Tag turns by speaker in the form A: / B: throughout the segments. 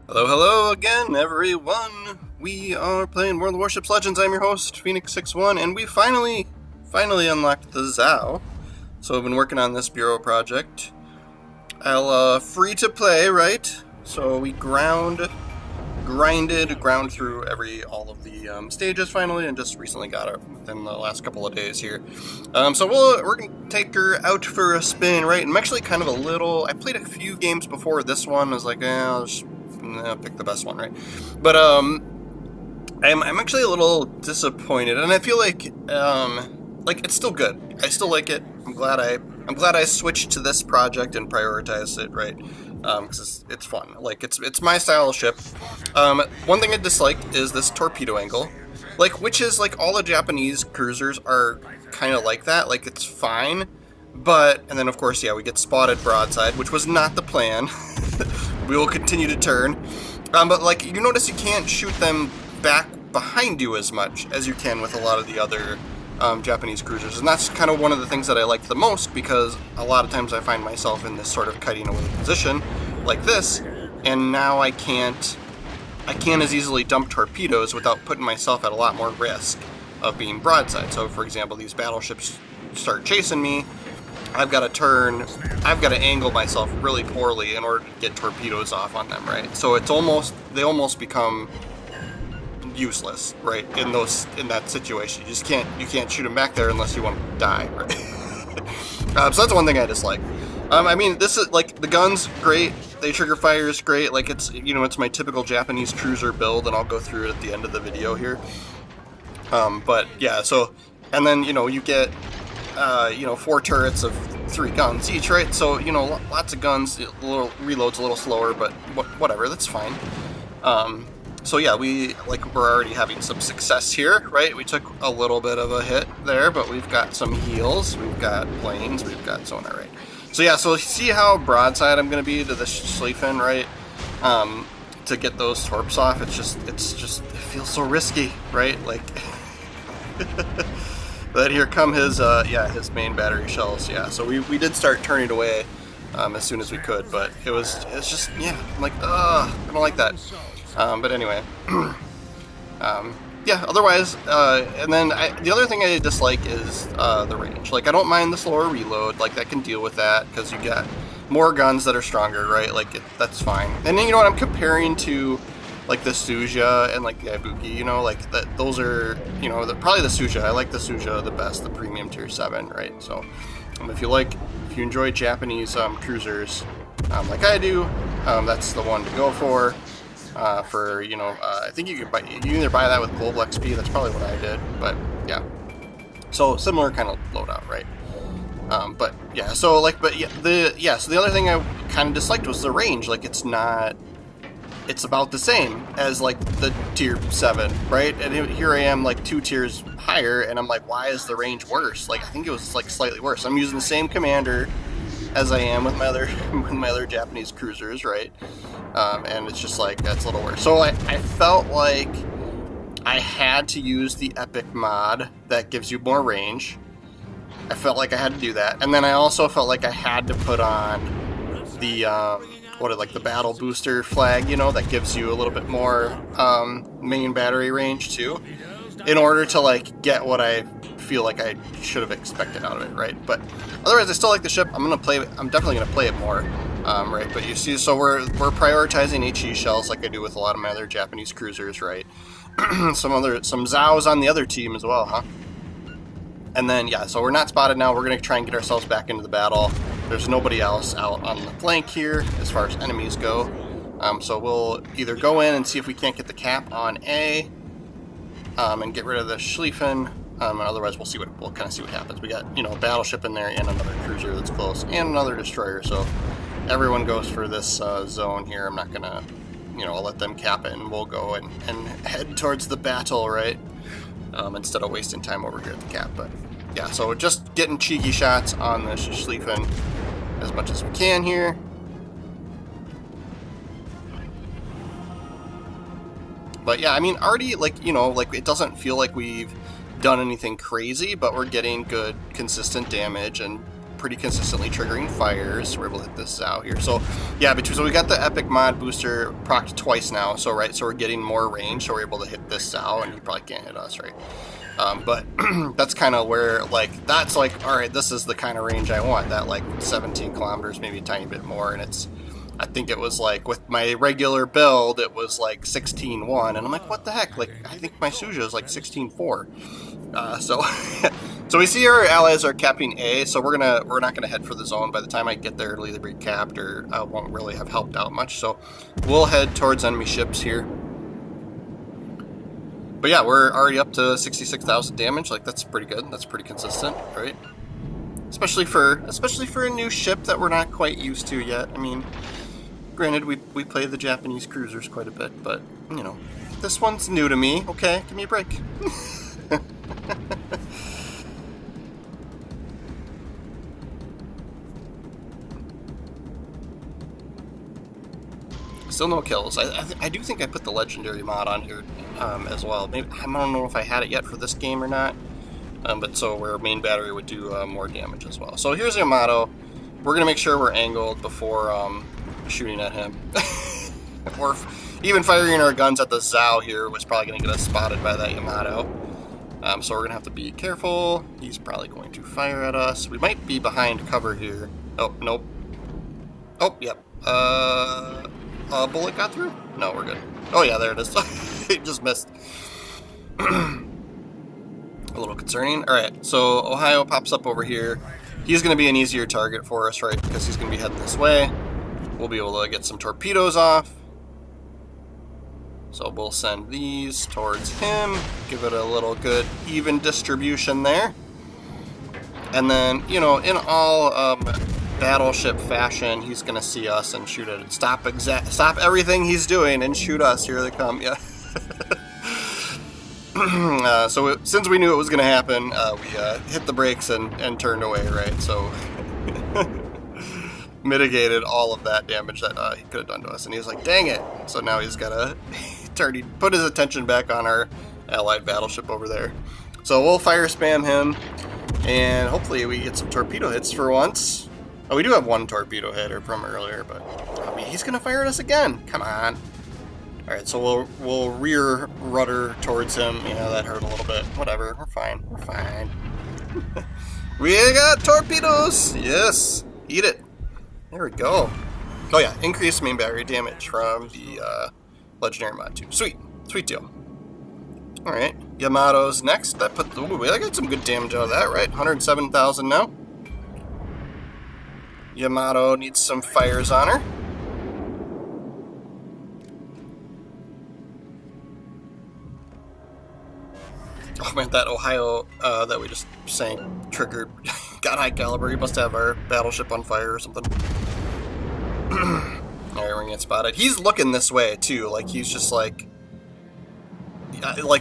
A: Hello, hello again, everyone. We are playing World of Warships Legends. I'm your host, Phoenix61, and we finally unlocked the ZAO. So I've been working on this bureau project. Free to play, right? So we ground through all of the stages finally, and just recently got it within the last couple of days here. So we're gonna take her out for a spin, right? I'm actually kind of I played a few games before this one. I was like, I'll just pick the best one, right? But I'm actually a little disappointed, and I feel like it's still good. I still like it. I'm glad I switched to this project and prioritized it, right? Because it's fun. Like it's my style of ship. One thing I dislike is this torpedo angle, which is all the Japanese cruisers are kind of like that. Like it's fine, and then of course, yeah, we get spotted broadside, which was not the plan. We will continue to turn, but you notice you can't shoot them back behind you as much as you can with a lot of the other Japanese cruisers, and that's kind of one of the things that I like the most, because a lot of times I find myself in this sort of kiting away position like this, and now I can't as easily dump torpedoes without putting myself at a lot more risk of being broadside. So for example, these battleships start chasing me, I've got to angle myself really poorly in order to get torpedoes off on them, right? So they almost become useless, right? In that situation, you can't shoot them back there unless you want to die, right? So that's one thing I dislike. I mean, this is the guns, great. They trigger fire is great. It's my typical Japanese cruiser build, and I'll go through it at the end of the video here. But yeah, so and then you get 4 turrets of 3 guns each, right? So lots of guns. Reload's a little slower, but whatever, that's fine. So yeah, we're already having some success here, right? We took a little bit of a hit there, but we've got some heals, we've got planes, we've got sonar, right? So yeah, so see how broadside I'm going to be to the Schlieffen, right? To get those torps off, it feels so risky, right? But here come his main battery shells. Yeah, so we did start turning away as soon as we could, but it's just, yeah, I'm like, I don't like that. But anyway, yeah, otherwise, and then the other thing I dislike is the range. I don't mind the slower reload, that can deal with that, because you got more guns that are stronger, right? That's fine. And then, I'm comparing to, the Suja and, the Ibuki, those are, probably the Suja. I like the Suja the best, the premium tier 7, right? So, if you enjoy Japanese cruisers, like I do, that's the one to go for. I think you can either buy that with global XP. That's probably what I did, but yeah. So similar kind of loadout, right? But yeah. So So the other thing I kind of disliked was the range. It's about the same as the tier 7, right? And here I am 2 tiers higher, and I'm like, why is the range worse? I think it was slightly worse. I'm using the same commander as I am with my other Japanese cruisers, right? And it's just that's a little worse. So I felt like I had to use the epic mod that gives you more range. I felt like I had to do that, and then I also felt like I had to put on the the battle booster flag, that gives you a little bit more main battery range too, in order to get what I feel like I should have expected out of it, right? But otherwise, I still like the ship. I'm definitely gonna play it more, right? But you see, so we're prioritizing HE shells like I do with a lot of my other Japanese cruisers, right? some ZAOs on the other team as well, huh? And then yeah, so we're not spotted now. We're gonna try and get ourselves back into the battle. There's nobody else out on the flank here as far as enemies go. So we'll either go in and see if we can't get the cap on A, and get rid of the Schlieffen. And otherwise, we'll kind of see what happens. We got a battleship in there and another cruiser that's close and another destroyer. So everyone goes for this zone here. I'm not gonna I'll let them cap it, and we'll go and head towards the battle, right? Instead of wasting time over here at the cap. But yeah, so just getting cheeky shots on the Schlieffen as much as we can here. But yeah, I mean, already it doesn't feel like we've done anything crazy, but we're getting good consistent damage and pretty consistently triggering fires. We're able to hit this ZAO here. So yeah, so we got the epic mod booster procced twice now. So so we're getting more range. So we're able to hit this ZAO, and he probably can't hit us, right? But that's kind of where, like, that's like, all right, this is the kind of range I want. That like 17 kilometers, maybe a tiny bit more, and it's. I think it was like, with my regular build, it was like 16.1, and I'm like, what the heck? Like, I think my Suja is like 16.4. So we see our allies are capping A, so we're not gonna head for the zone. By the time I get there, it'll either be capped or I won't really have helped out much. So we'll head towards enemy ships here. But yeah, we're already up to 66,000 damage. Like, that's pretty good. That's pretty consistent, right? Especially for a new ship that we're not quite used to yet. I mean, granted, we play the Japanese cruisers quite a bit, but, you know, this one's new to me. Okay, give me a break. Still no kills. I do think I put the legendary mod on here as well. Maybe, I don't know if I had it yet for this game or not. But so where main battery would do more damage as well. So here's Yamato. We're gonna make sure we're angled before shooting at him. Or even firing our guns at the ZAO here was probably gonna get us spotted by that Yamato. So we're gonna have to be careful. He's probably going to fire at us. We might be behind cover here. Oh, nope. Oh, yep. A bullet got through? No, we're good. Oh yeah, there it is. It just missed. A little concerning. Alright, so Ohio pops up over here. He's going to be an easier target for us, right? Because he's going to be heading this way. We'll be able to get some torpedoes off. So we'll send these towards him. Give it a little good even distribution there. And then, you know, in all battleship fashion, he's going to see us and shoot it. Stop everything he's doing and shoot us. Here they come. Yeah. So since we knew it was going to happen, we hit the brakes and turned away, right? So mitigated all of that damage that he could have done to us. And he was like, dang it. So now he's got to put his attention back on our allied battleship over there. So we'll fire spam him, and hopefully we get some torpedo hits for once. Oh, we do have one torpedo hitter from earlier, but I mean, he's going to fire at us again. Come on. All right, so we'll rear rudder towards him. You know, that hurt a little bit. Whatever, we're fine. We're fine. We got torpedoes. Yes, eat it. There we go. Oh yeah, increased main battery damage from the legendary mod too. Sweet, sweet deal. All right, Yamato's next. I got some good damage out of that, right? 107,000 now. Yamato needs some fires on her. Oh man, that Ohio that we just sank triggered. Got high caliber. He must have our battleship on fire or something. Alright, we're gonna get spotted. He's looking this way too. Like, he's just like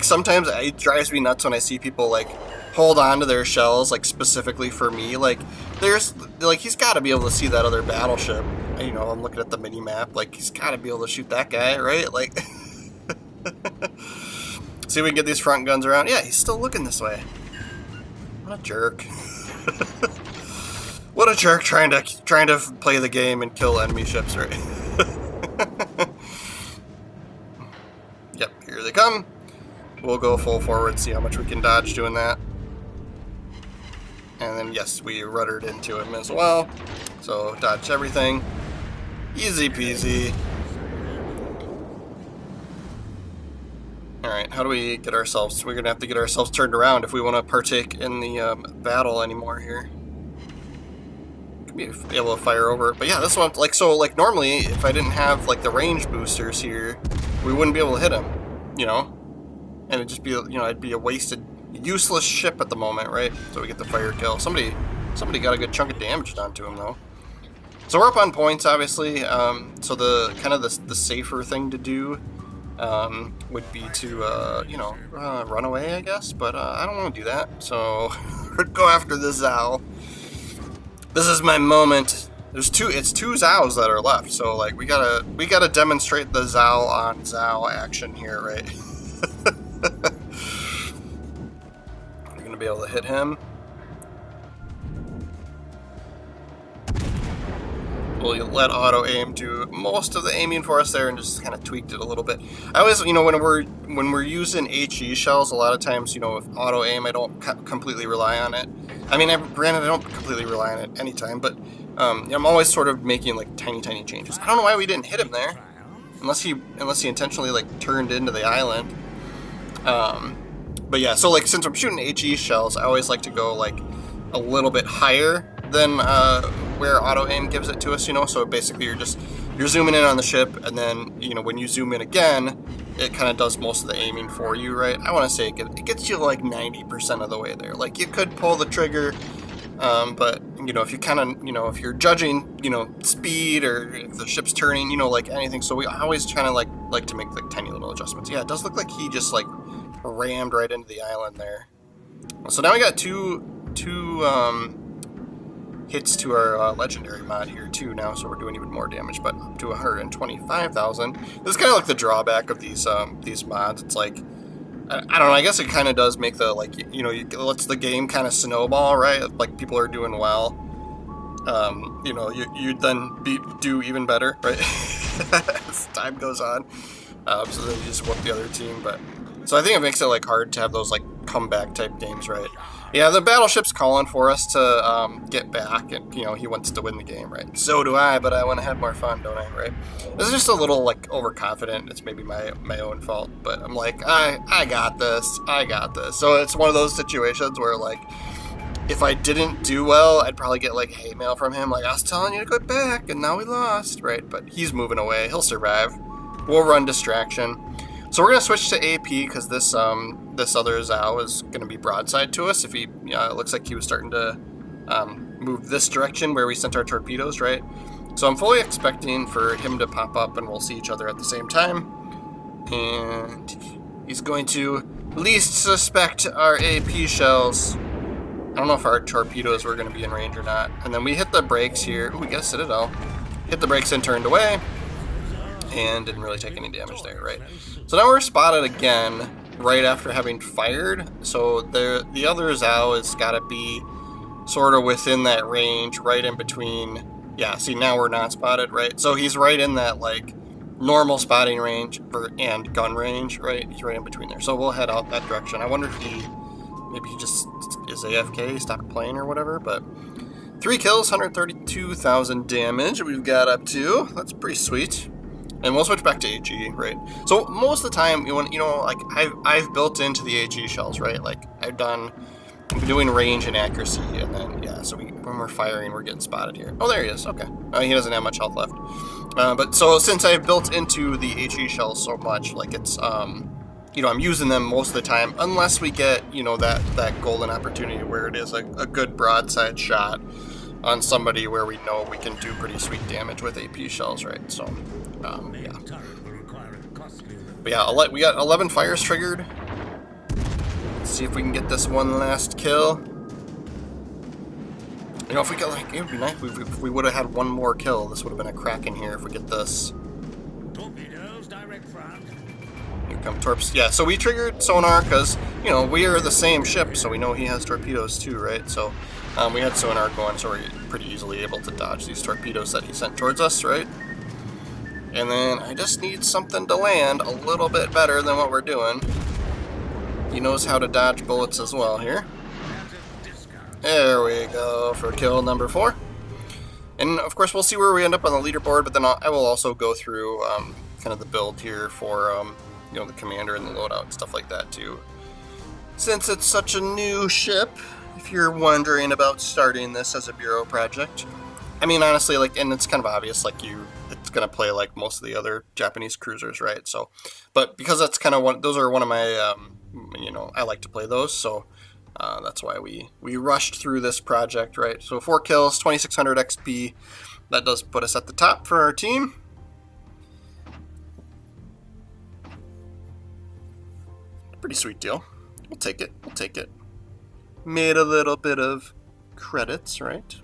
A: sometimes it drives me nuts when I see people like hold on to their shells like specifically for me. Like, he's got to be able to see that other battleship. You know, I'm looking at the mini map. Like, he's got to be able to shoot that guy, right? Like. See if we can get these front guns around. Yeah, he's still looking this way. What a jerk. What a jerk trying to play the game and kill enemy ships, right? Yep, here they come. We'll go full forward, see how much we can dodge doing that. And then, yes, we ruddered into him as well. So, dodge everything. Easy peasy. Alright, how do we get ourselves... We're going to have to get ourselves turned around if we want to partake in the battle anymore here. Could be able to fire over it. But yeah, this one, like, normally, if I didn't have, like, the range boosters here, we wouldn't be able to hit him, you know? And it'd just be, you know, it'd be a wasted, useless ship at the moment, right? So we get the fire kill. Somebody got a good chunk of damage done to him, though. So we're up on points, obviously. So the kind of the safer thing to do would be to, you know, run away, I guess, but I don't want to do that, so we're go after the ZAO. This is my moment. It's two ZAOs that are left, so like we gotta demonstrate the ZAO on ZAO action here, right? We're gonna be able to hit him. we'll let auto aim do most of the aiming for us there, and just kind of tweaked it a little bit. I always, you know, when we're using HE shells, a lot of times, you know, with auto aim, I don't completely rely on it. I mean, granted, I don't completely rely on it anytime, but I'm always sort of making like tiny changes. I don't know why we didn't hit him there, unless he intentionally like turned into the island. But yeah, so like since I'm shooting HE shells, I always like to go like a little bit higher than where auto aim gives it to us, you know. So basically you're zooming in on the ship, and then, you know, when you zoom in again, it kind of does most of the aiming for you, right? I want to say it gets you like 90% of the way there. Like, you could pull the trigger, but, you know, if you kind of, you know, if you're judging, you know, speed, or if the ship's turning, you know, like anything. So we always trying to like to make like tiny little adjustments. Yeah, it does look like he just like rammed right into the island there. So now we got two hits to our legendary mod here too now, so we're doing even more damage, but up to 125,000. This is kind of like the drawback of these mods. It's like, I don't know, I guess it kind of does make the, like, you know, it lets the game kind of snowball, right? Like, people are doing well, you know, you then do even better, right? As time goes on. So then you just whoop the other team, but so I think it makes it like hard to have those like comeback type games, right? Yeah, the battleship's calling for us to get back, and, you know, he wants to win the game, right? So do I, but I want to have more fun, don't I, right? This is just a little like overconfident. It's maybe my own fault, but I'm like, I got this. So it's one of those situations where, like, if I didn't do well, I'd probably get like hate mail from him, like, I was telling you to go back, and now we lost, right? But he's moving away. He'll survive. We'll run distraction. So we're gonna switch to AP because this other ZAO is gonna be broadside to us. If he, it looks like he was starting to move this direction where we sent our torpedoes, right? So I'm fully expecting for him to pop up, and we'll see each other at the same time. And he's going to least suspect our AP shells. I don't know if our torpedoes were gonna be in range or not. And then we hit the brakes here. Ooh, we got a Citadel. Hit the brakes and turned away, and didn't really take any damage there, right? So now we're spotted again right after having fired. So the other ZAO has got to be sort of within that range, right in between. Yeah, see, now we're not spotted, right? So he's right in that like normal spotting range and gun range, right? He's right in between there. So we'll head out that direction. I wonder if maybe he just is AFK, stopped playing or whatever, but 3 kills, 132,000 damage we've got up to. That's pretty sweet. And we'll switch back to HE, right? So most of the time, you know, like I've built into the HE shells, right? Like I've been doing range and accuracy, and then yeah. So when we're firing, we're getting spotted here. Oh, there he is. Okay. He doesn't have much health left. But so since I've built into the HE shells so much, like it's you know, I'm using them most of the time, unless we get, you know, that golden opportunity where it is a good broadside shot on somebody where we know we can do pretty sweet damage with AP shells, right? So, yeah. But yeah, we got 11 fires triggered. Let's see if we can get this one last kill. You know, if we get like, it would be nice if we would have had one more kill. This would have been a crack in here if we get this.
B: Torpedoes, direct front.
A: Here come torps. Yeah, so we triggered sonar because, you know, we are the same ship, so we know he has torpedoes too, right? So we had sonar going, so we're pretty easily able to dodge these torpedoes that he sent towards us, right? And then I just need something to land a little bit better than what we're doing. He knows how to dodge bullets as well here. There we go for kill number 4. And of course we'll see where we end up on the leaderboard, but then I will also go through kind of the build here for you know, the commander and the loadout and stuff like that too. Since it's such a new ship, if you're wondering about starting this as a bureau project, I mean, honestly, like, and it's kind of obvious, like, it's gonna play like most of the other Japanese cruisers, right? So, but because that's kind of those are one of my, you know, I like to play those, so that's why we rushed through this project, right? So 4 kills, 2,600 XP. That does put us at the top for our team. Pretty sweet deal. We'll take it. We'll take it. Made a little bit of credits, right?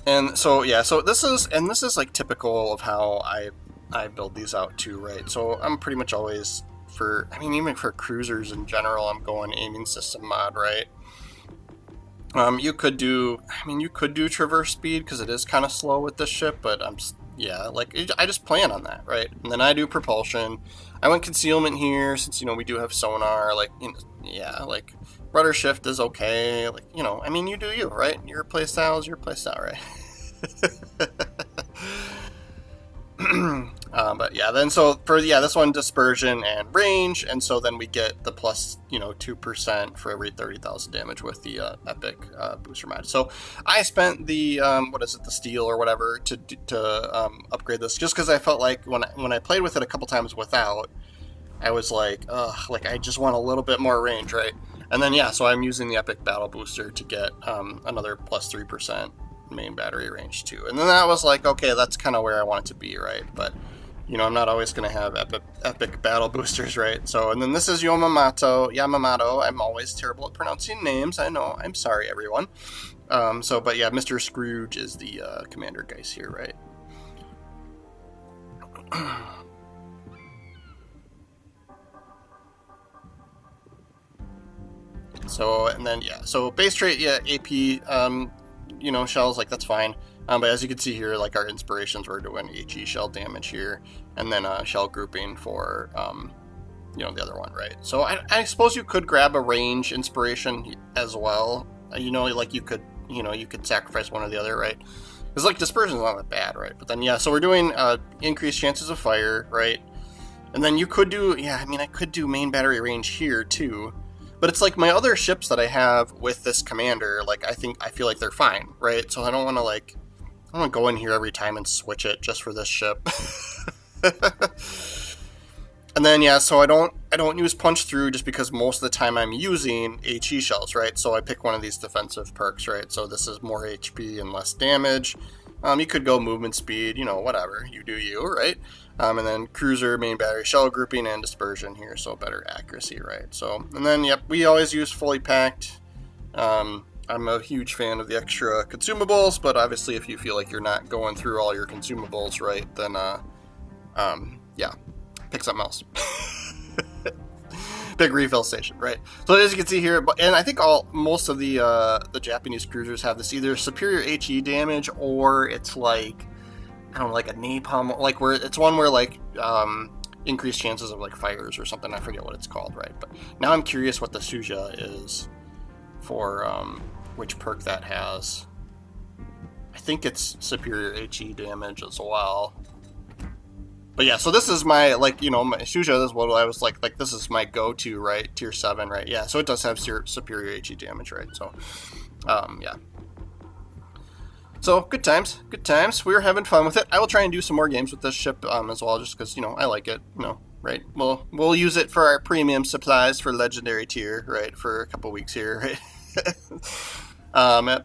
A: And so yeah, so this is like typical of how I build these out too, right? So I'm pretty much always even for cruisers in general, I'm going aiming system mod, right? You could do, I mean, you could do traverse speed because it is kind of slow with this ship, but yeah, like I just plan on that, right? And then I do propulsion. I went concealment here since we do have sonar. Like, yeah, like rudder shift is okay. Like, I mean, you do you, right? Your playstyle is your playstyle, right? But yeah, then so for this one, dispersion and range, and so then we get the plus 2% for every 30,000 damage with the epic booster mod. So I spent the what is it, the steel or whatever to upgrade this, just because I felt like when I played with it a couple times without, I was like, ugh, like I just want a little bit more range, right? And then yeah, so I'm using the epic battle booster to get another plus 3% main battery range too. And then that was like, okay, that's kind of where I want it to be, right? But I'm not always going to have epic battle boosters, right? So, and then this is Yamamoto. I'm always terrible at pronouncing names. I know. I'm sorry, everyone. But yeah, Mr. Scrooge is the commander guys here, right? So, and then yeah, so base trait, yeah, AP, shells, like that's fine. But as you can see here, like our inspirations, we're doing HE shell damage here, and then shell grouping for, the other one, right? So I suppose you could grab a range inspiration as well. Like you could sacrifice one or the other, right? Because like dispersion is not that bad, right? But then yeah, so we're doing increased chances of fire, right? And then you could do, I could do main battery range here too. But it's like my other ships that I have with this commander, like I feel like they're fine, right? So I don't want to go in here every time and switch it just for this ship. And then yeah, so I don't use punch through just because most of the time I'm using HE shells, right? So I pick one of these defensive perks, right? So this is more HP and less damage. You could go movement speed, whatever. You do you, right? And then cruiser, main battery, shell grouping, and dispersion here, so better accuracy, right? So, and then, yep, we always use fully packed. I'm a huge fan of the extra consumables, but obviously if you feel like you're not going through all your consumables, right, then, yeah, pick something else. Big refill station, right? So as you can see here, and I think most of the Japanese cruisers have this either superior HE damage or it's like, I don't know, like a napalm, like where it's one where like increased chances of like fires or something. I forget what it's called, right? But now I'm curious what the Suja is for which perk that has. I think it's superior HE damage as well. But yeah, so this is my, like, my Suja is what I was like, this is my go-to, right? Tier 7, right? Yeah, so it does have superior HE damage, right? So, yeah. So, good times. We were having fun with it. I will try and do some more games with this ship as well, just because, I like it, right? We'll use it for our premium supplies for Legendary tier, right? For a couple weeks here, right?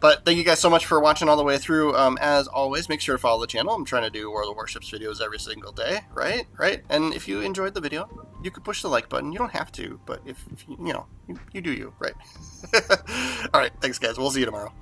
A: But thank you guys so much for watching all the way through. As always, make sure to follow the channel. I'm trying to do World of Warships videos every single day, right? And if you enjoyed the video, you could push the like button. You don't have to, but if you do you, right? All right, thanks guys. We'll see you tomorrow.